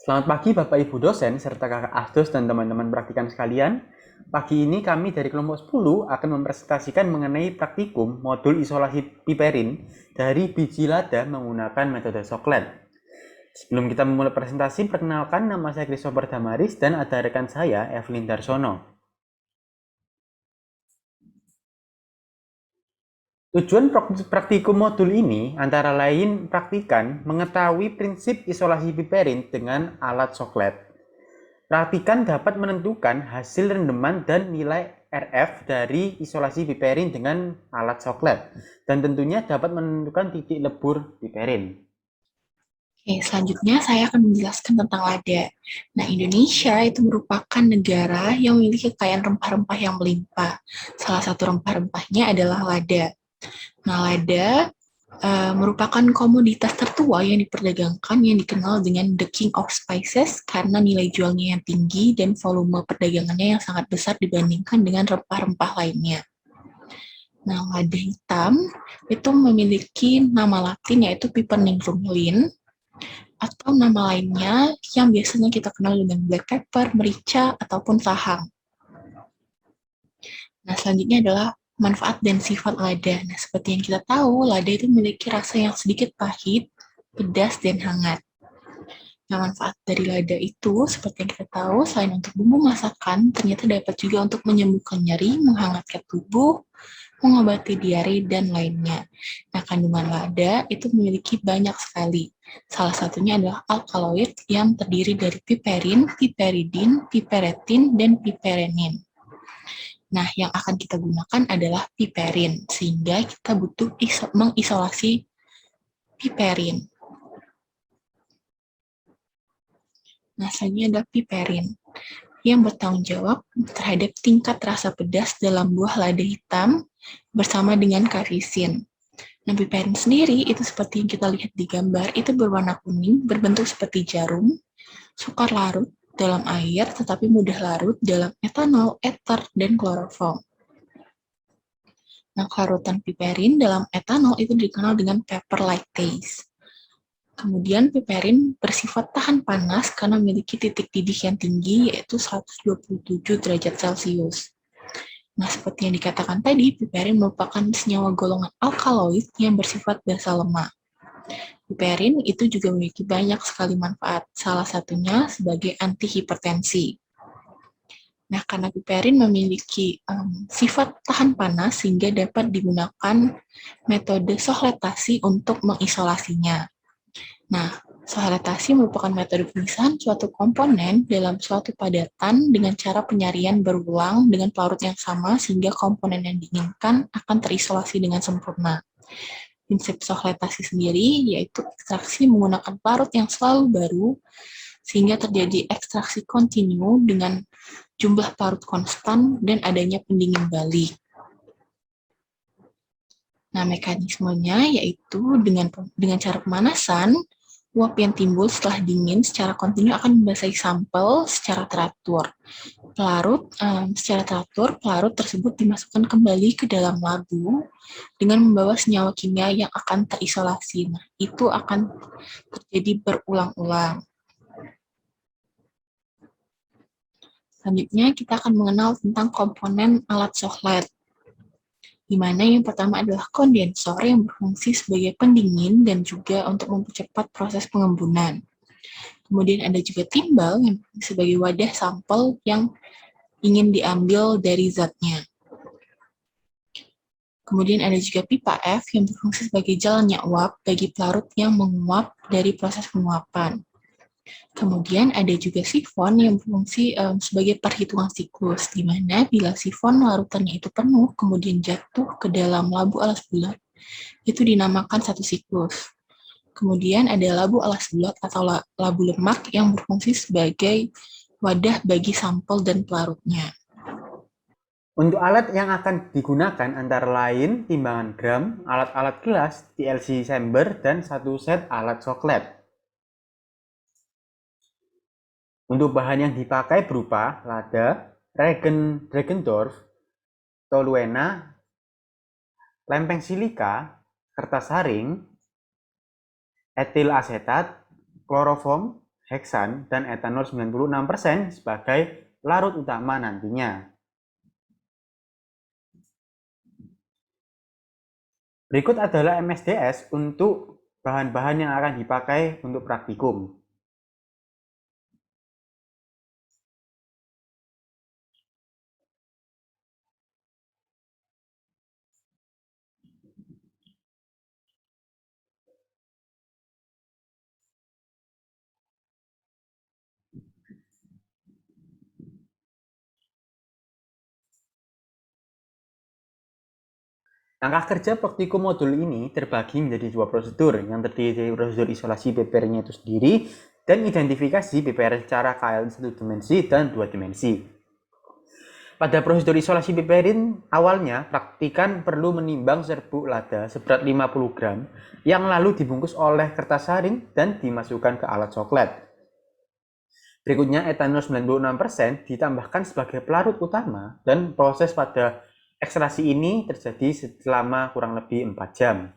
Selamat pagi Bapak Ibu dosen serta Kakak Asdos dan teman-teman praktikan sekalian. Pagi ini kami dari kelompok 10 akan mempresentasikan mengenai praktikum modul isolasi piperin dari biji lada menggunakan metode Soklet. Sebelum kita memulai presentasi, perkenalkan nama saya Christopher Damaris dan ada rekan saya Evelyn Darsono. Tujuan praktikum modul ini antara lain praktikan mengetahui prinsip isolasi piperin dengan alat Soklet. Praktikan dapat menentukan hasil rendeman dan nilai RF dari isolasi piperin dengan alat Soklet, dan tentunya dapat menentukan titik lebur piperin. Oke, selanjutnya saya akan menjelaskan tentang lada. Nah, Indonesia itu merupakan negara yang memiliki kekayaan rempah-rempah yang melimpah. Salah satu rempah-rempahnya adalah lada. Nah, lada merupakan komoditas tertua yang diperdagangkan yang dikenal dengan the king of spices karena nilai jualnya yang tinggi dan volume perdagangannya yang sangat besar dibandingkan dengan rempah-rempah lainnya. Nah, lada hitam itu memiliki nama latin yaitu Pipernicum lin, atau nama lainnya yang biasanya kita kenal dengan black pepper, merica, ataupun sahang. Nah, selanjutnya adalah manfaat dan sifat lada. Nah, seperti yang kita tahu, lada itu memiliki rasa yang sedikit pahit, pedas, dan hangat. Nah, manfaat dari lada itu, seperti yang kita tahu, selain untuk bumbu masakan, ternyata dapat juga untuk menyembuhkan nyeri, menghangatkan tubuh, mengobati diare, dan lainnya. Nah, kandungan lada itu memiliki banyak sekali. Salah satunya adalah alkaloid yang terdiri dari piperin, piperidin, piperetin, dan piperenin. Nah, yang akan kita gunakan adalah piperin, sehingga kita butuh mengisolasi piperin. Nah, selanjutnya ada piperin, yang bertanggung jawab terhadap tingkat rasa pedas dalam buah lada hitam bersama dengan kafesin. Nah, piperin sendiri itu seperti yang kita lihat di gambar, itu berwarna kuning, berbentuk seperti jarum, sukar larut dalam air, tetapi mudah larut dalam etanol, ether, dan kloroform. Nah, kelarutan piperin dalam etanol itu dikenal dengan pepper-like taste. Kemudian piperin bersifat tahan panas karena memiliki titik didih yang tinggi yaitu 127 derajat Celcius. Nah, seperti yang dikatakan tadi, piperin merupakan senyawa golongan alkaloid yang bersifat basa lemak. Piperin itu juga memiliki banyak sekali manfaat, salah satunya sebagai antihipertensi. Nah, karena piperin memiliki sifat tahan panas sehingga dapat digunakan metode sohletasi untuk mengisolasinya. Nah, sohletasi merupakan metode pemisahan suatu komponen dalam suatu padatan dengan cara penyarian berulang dengan pelarut yang sama sehingga komponen yang diinginkan akan terisolasi dengan sempurna. Prinsip sohletasi sendiri yaitu ekstraksi menggunakan pelarut yang selalu baru sehingga terjadi ekstraksi kontinu dengan jumlah pelarut konstan dan adanya pendingin balik. Nah, mekanismenya yaitu dengan cara pemanasan, uap yang timbul setelah dingin secara kontinu akan membasahi sampel secara teratur. Secara teratur, pelarut tersebut dimasukkan kembali ke dalam labu dengan membawa senyawa kimia yang akan terisolasi. Nah, itu akan terjadi berulang-ulang. Selanjutnya, kita akan mengenal tentang komponen alat sohlet, di mana yang pertama adalah kondensor yang berfungsi sebagai pendingin dan juga untuk mempercepat proses pengembunan. Kemudian ada juga timbal yang sebagai wadah sampel yang ingin diambil dari zatnya. Kemudian ada juga pipa F yang berfungsi sebagai jalannya uap bagi pelarut yang menguap dari proses penguapan. Kemudian ada juga sifon yang berfungsi sebagai perhitungan siklus, di mana bila sifon larutannya itu penuh, kemudian jatuh ke dalam labu alas bulat, itu dinamakan satu siklus. Kemudian ada labu alas bulat atau labu lemak yang berfungsi sebagai wadah bagi sampel dan pelarutnya. Untuk alat yang akan digunakan antara lain timbangan gram, alat-alat gelas, TLC chamber, dan satu set alat Soklet. Untuk bahan yang dipakai berupa lada, Regendorf, toluena, lempeng silika, kertas haring, etil asetat, kloroform, heksan, dan etanol 96% sebagai larut utama nantinya. Berikut adalah MSDS untuk bahan-bahan yang akan dipakai untuk praktikum. Langkah kerja praktikum modul ini terbagi menjadi dua prosedur yang terdiri dari prosedur isolasi PPR-nya itu sendiri dan identifikasi PPR secara KL satu dimensi dan dua dimensi. Pada prosedur isolasi piperin, awalnya praktikan perlu menimbang serbuk lada seberat 50 gram yang lalu dibungkus oleh kertas saring dan dimasukkan ke alat coklat. Berikutnya etanol 96% ditambahkan sebagai pelarut utama dan proses pada ekstraksi ini terjadi selama kurang lebih 4 jam.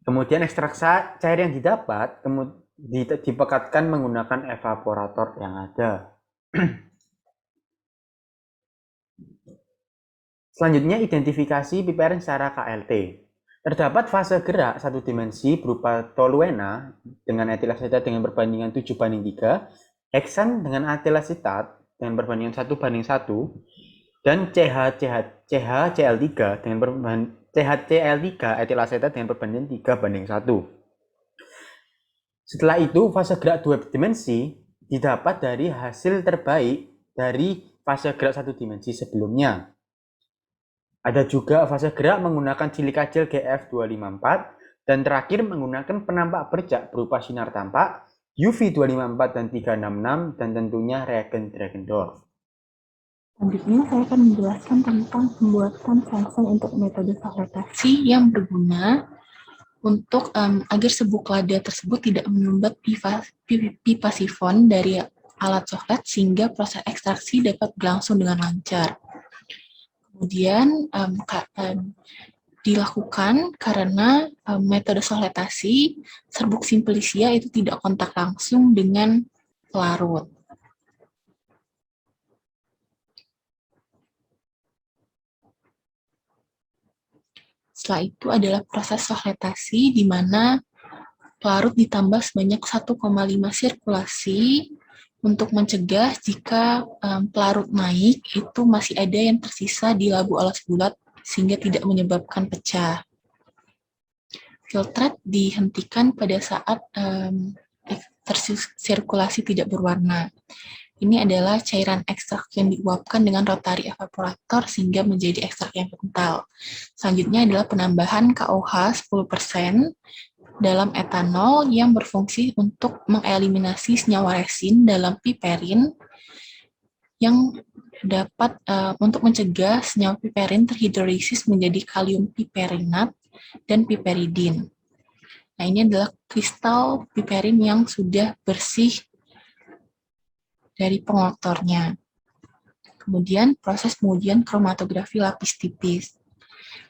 Kemudian ekstrak cair yang didapat dipekatkan menggunakan evaporator yang ada. Selanjutnya, identifikasi piperin secara KLT. Terdapat fase gerak satu dimensi berupa toluena dengan etil asetat dengan perbandingan 7:3, heksan dengan etil asetat dengan perbandingan 1:1, dan CHCl3 dengan CHCl3 etil asetat dengan perbandingan 3:1. Setelah itu, fase gerak dua dimensi didapat dari hasil terbaik dari fase gerak satu dimensi sebelumnya. Ada juga fase gerak menggunakan silika gel GF254 dan terakhir menggunakan penampak bercak berupa sinar tampak UV254 dan 366 dan tentunya reagen Dragendorf. Selanjutnya saya akan menjelaskan tentang pembuatan sensor untuk metode sortasi yang berguna untuk agar serbuk lada tersebut tidak menyumbat pipa sifon dari alat coklat sehingga proses ekstraksi dapat berlangsung dengan lancar. Kemudian dilakukan karena metode sortasi serbuk simplicia itu tidak kontak langsung dengan pelarut. Setelah itu adalah proses sortasi di mana pelarut ditambah sebanyak 1,5 sirkulasi untuk mencegah jika pelarut naik itu masih ada yang tersisa di labu alas bulat sehingga tidak menyebabkan pecah. Filtrat dihentikan pada saat sirkulasi tidak berwarna. Ini adalah cairan ekstrak yang diuapkan dengan rotary evaporator sehingga menjadi ekstrak yang kental. Selanjutnya adalah penambahan KOH 10% dalam etanol yang berfungsi untuk mengeliminasi senyawa resin dalam piperin yang dapat untuk mencegah senyawa piperin terhidrolisis menjadi kalium piperinat dan piperidin. Nah, ini adalah kristal piperin yang sudah bersih dari pengolektornya. Kemudian proses pengujian kromatografi lapis tipis,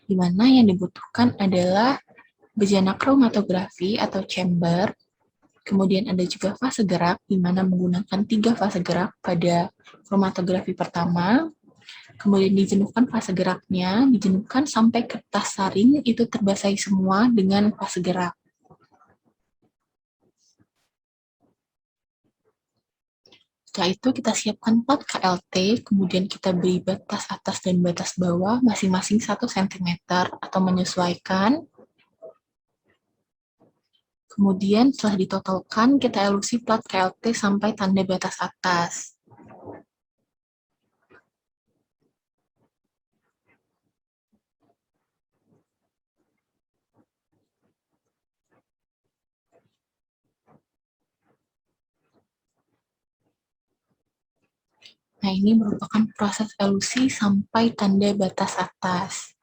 di mana yang dibutuhkan adalah bejana kromatografi atau chamber. Kemudian ada juga fase gerak, di mana menggunakan 3 fase gerak pada kromatografi pertama. Kemudian dijenuhkan fase geraknya, dijenuhkan sampai kertas saring itu terbasahi semua dengan fase gerak. Setelah itu kita siapkan plat KLT, kemudian kita beri batas atas dan batas bawah masing-masing 1 cm atau menyesuaikan. Kemudian setelah ditotalkan, kita elusi plat KLT sampai tanda batas atas. Nah, ini merupakan proses elusi sampai tanda batas atas.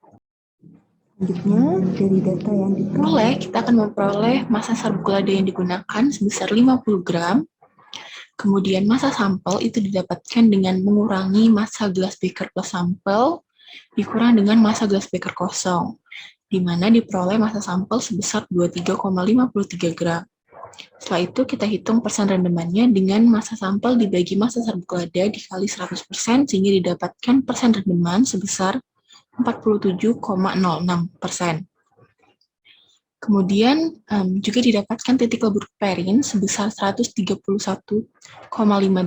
Selanjutnya, dari data yang diperoleh, kita akan memperoleh massa serbuk lada yang digunakan sebesar 50 gram. Kemudian massa sampel itu didapatkan dengan mengurangi massa gelas beker plus sampel dikurang dengan massa gelas beker kosong. di mana diperoleh massa sampel sebesar 23,53 gram. Setelah itu kita hitung persen rendemannya dengan massa sampel dibagi massa serbuk lada dikali 100% sehingga didapatkan persen rendeman sebesar 47,06%. Kemudian juga didapatkan titik lebur piperin sebesar 131,5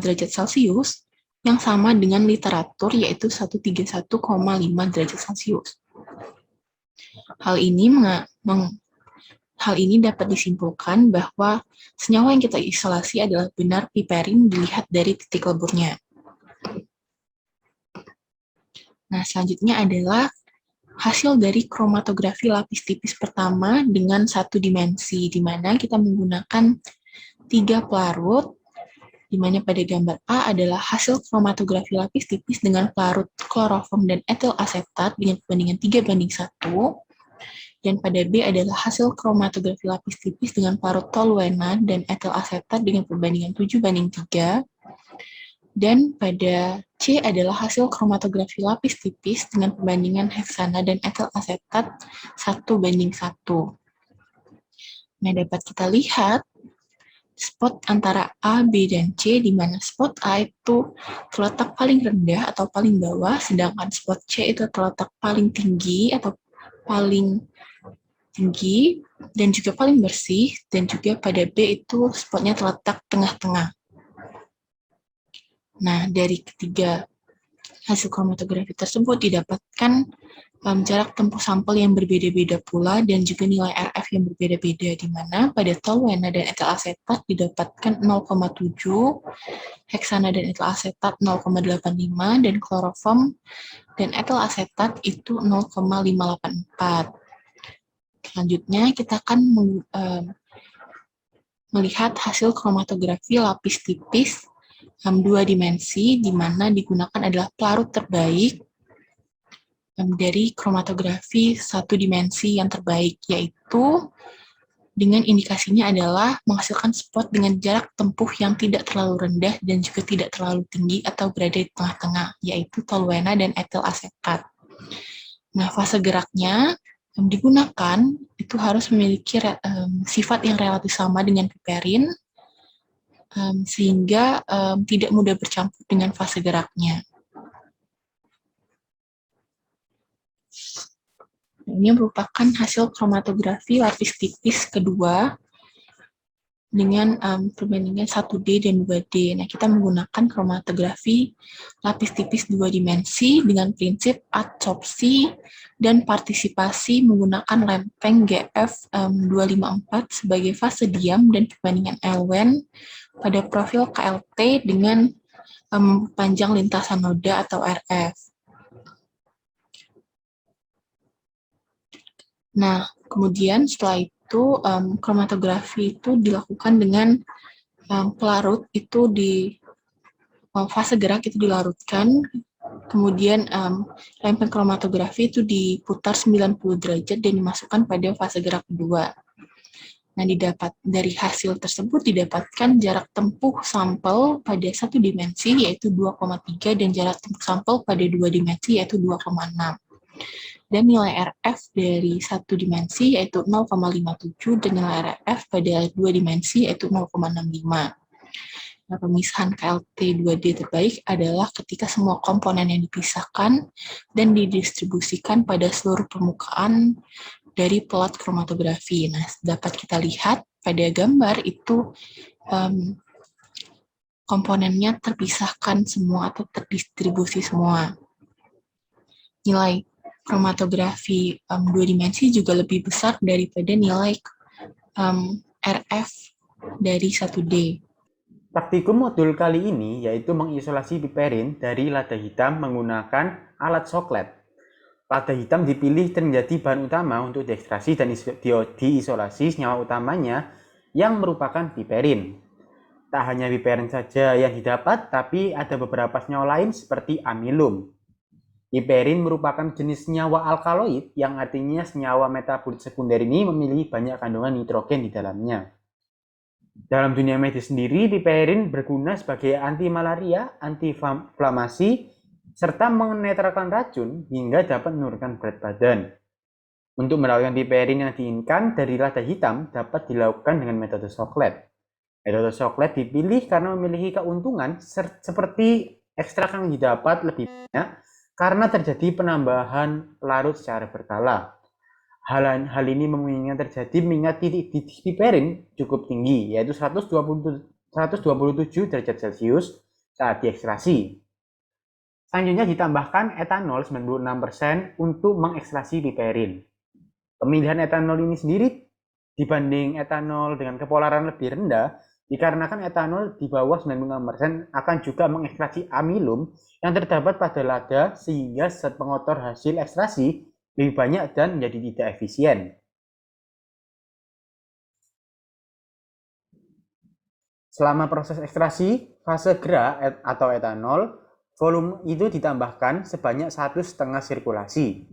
derajat Celcius yang sama dengan literatur yaitu 131,5 derajat Celcius. Hal ini dapat disimpulkan bahwa senyawa yang kita isolasi adalah benar piperin dilihat dari titik leburnya. Nah, selanjutnya adalah hasil dari kromatografi lapis tipis pertama dengan satu dimensi, di mana kita menggunakan 3 pelarut, di mana pada gambar A adalah hasil kromatografi lapis tipis dengan pelarut kloroform dan etil asetat dengan perbandingan 3:1, dan pada B adalah hasil kromatografi lapis tipis dengan pelarut toluena dan etil asetat dengan perbandingan 7:3, dan pada C adalah hasil kromatografi lapis tipis dengan perbandingan heksana dan etil asetat 1:1. Nah, dapat kita lihat spot antara A, B, dan C, di mana spot A itu terletak paling rendah atau paling bawah, sedangkan spot C itu terletak paling tinggi atau paling tinggi, dan juga paling bersih, dan juga pada B itu spotnya terletak tengah-tengah. Nah, dari ketiga hasil kromatografi tersebut didapatkan jarak tempuh sampel yang berbeda-beda pula dan juga nilai RF yang berbeda-beda, di mana pada toluena dan etil asetat didapatkan 0,7, heksana dan etil asetat 0,85, dan kloroform dan etil asetat itu 0,584. Selanjutnya kita akan melihat hasil kromatografi lapis tipis 2 dimensi, di mana digunakan adalah pelarut terbaik dari kromatografi 1 dimensi yang terbaik, yaitu dengan indikasinya adalah menghasilkan spot dengan jarak tempuh yang tidak terlalu rendah dan juga tidak terlalu tinggi atau berada di tengah-tengah, yaitu toluena dan etil asetat. Nah, fase geraknya digunakan itu harus memiliki sifat yang relatif sama dengan piperin, sehingga tidak mudah bercampur dengan fase geraknya. Ini merupakan hasil kromatografi lapis tipis kedua dengan perbandingan 1D dan 2D. Nah, kita menggunakan kromatografi lapis tipis 2 dimensi dengan prinsip adsorpsi dan partisipasi menggunakan lempeng GF 254 sebagai fase diam dan perbandingan Lwen pada profil KLT dengan panjang lintasan noda atau RF. Nah, kemudian setelah itu kromatografi itu dilakukan dengan pelarut itu di fase gerak itu dilarutkan, kemudian lempeng kromatografi itu diputar 90 derajat dan dimasukkan pada fase gerak kedua. Nah, dari hasil tersebut didapatkan jarak tempuh sampel pada 1 dimensi yaitu 2,3 dan jarak tempuh sampel pada 2 dimensi yaitu 2,6. Dan nilai RF dari 1 dimensi yaitu 0,57 dan nilai RF pada 2 dimensi yaitu 0,65. Nah, pemisahan KLT 2D terbaik adalah ketika semua komponen yang dipisahkan dan didistribusikan pada seluruh permukaan dari pelat kromatografi. Nah, dapat kita lihat pada gambar itu komponennya terpisahkan semua atau terdistribusi semua. Nilai kromatografi 2 dimensi juga lebih besar daripada nilai RF dari 1D. Praktikum modul kali ini yaitu mengisolasi piperin dari lada hitam menggunakan alat soklet. Lada hitam dipilih dan menjadi bahan utama untuk diekstraksi dan diisolasi senyawa utamanya yang merupakan piperin. Tak hanya piperin saja yang didapat, tapi ada beberapa senyawa lain seperti amilum. Piperin merupakan jenis senyawa alkaloid yang artinya senyawa metabolit sekunder ini memiliki banyak kandungan nitrogen di dalamnya. Dalam dunia medis sendiri, piperin berguna sebagai anti malaria, anti-inflamasi, serta menetralkan racun hingga dapat menurunkan berat badan. Untuk mendapatkan piperin yang diinginkan dari lada hitam dapat dilakukan dengan metode Socklet. Metode Socklet dipilih karena memiliki keuntungan seperti ekstrak yang didapat lebih banyak karena terjadi penambahan larut secara berkala. Hal ini memungkinkan terjadi mengingat titik piperin cukup tinggi, yaitu 127 derajat Celcius saat diekstraksi. Selanjutnya ditambahkan etanol 96% untuk mengekstraksi piperin. Pemilihan etanol ini sendiri dibanding etanol dengan kepolaran lebih rendah dikarenakan etanol di bawah 96% akan juga mengekstraksi amilum yang terdapat pada lada sehingga zat pengotor hasil ekstraksi lebih banyak dan menjadi tidak efisien. Selama proses ekstraksi, fase gerak atau etanol, volume itu ditambahkan sebanyak 1,5 sirkulasi.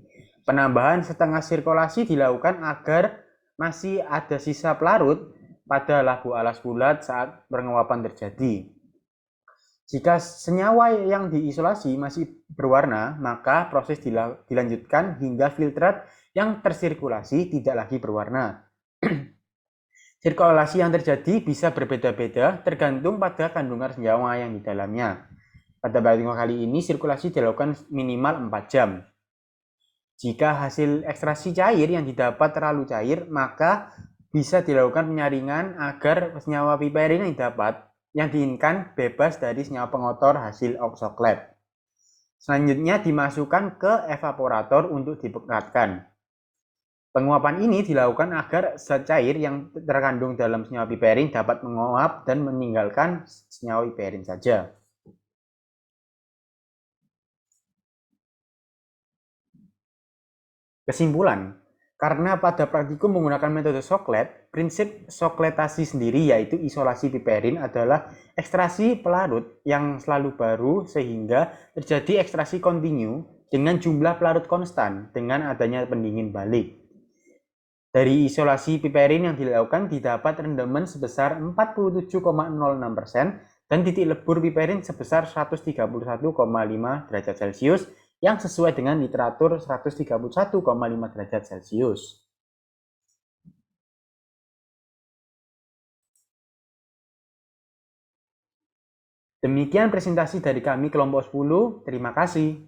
Penambahan setengah sirkulasi dilakukan agar masih ada sisa pelarut pada labu alas bulat saat penguapan terjadi. Jika senyawa yang diisolasi masih berwarna, maka proses dilanjutkan hingga filtrat yang tersirkulasi tidak lagi berwarna. Sirkulasi yang terjadi bisa berbeda-beda tergantung pada kandungan senyawa yang di dalamnya. Pada bagian kali ini, sirkulasi dilakukan minimal 4 jam. Jika hasil ekstraksi cair yang didapat terlalu cair, maka bisa dilakukan penyaringan agar senyawa piperin yang didapat yang diinginkan bebas dari senyawa pengotor hasil Socklet. Selanjutnya dimasukkan ke evaporator untuk dipekatkan. Penguapan ini dilakukan agar zat cair yang terkandung dalam senyawa piperin dapat menguap dan meninggalkan senyawa piperin saja. Kesimpulan, karena pada praktikum menggunakan metode Socklet, prinsip Sockletasi sendiri yaitu isolasi piperin adalah ekstraksi pelarut yang selalu baru sehingga terjadi ekstraksi kontinu dengan jumlah pelarut konstan dengan adanya pendingin balik. Dari isolasi piperin yang dilakukan didapat rendaman sebesar 47,06% dan titik lebur piperin sebesar 131,5 derajat Celcius yang sesuai dengan literatur 131,5 derajat Celcius. Demikian presentasi dari kami kelompok 10. Terima kasih.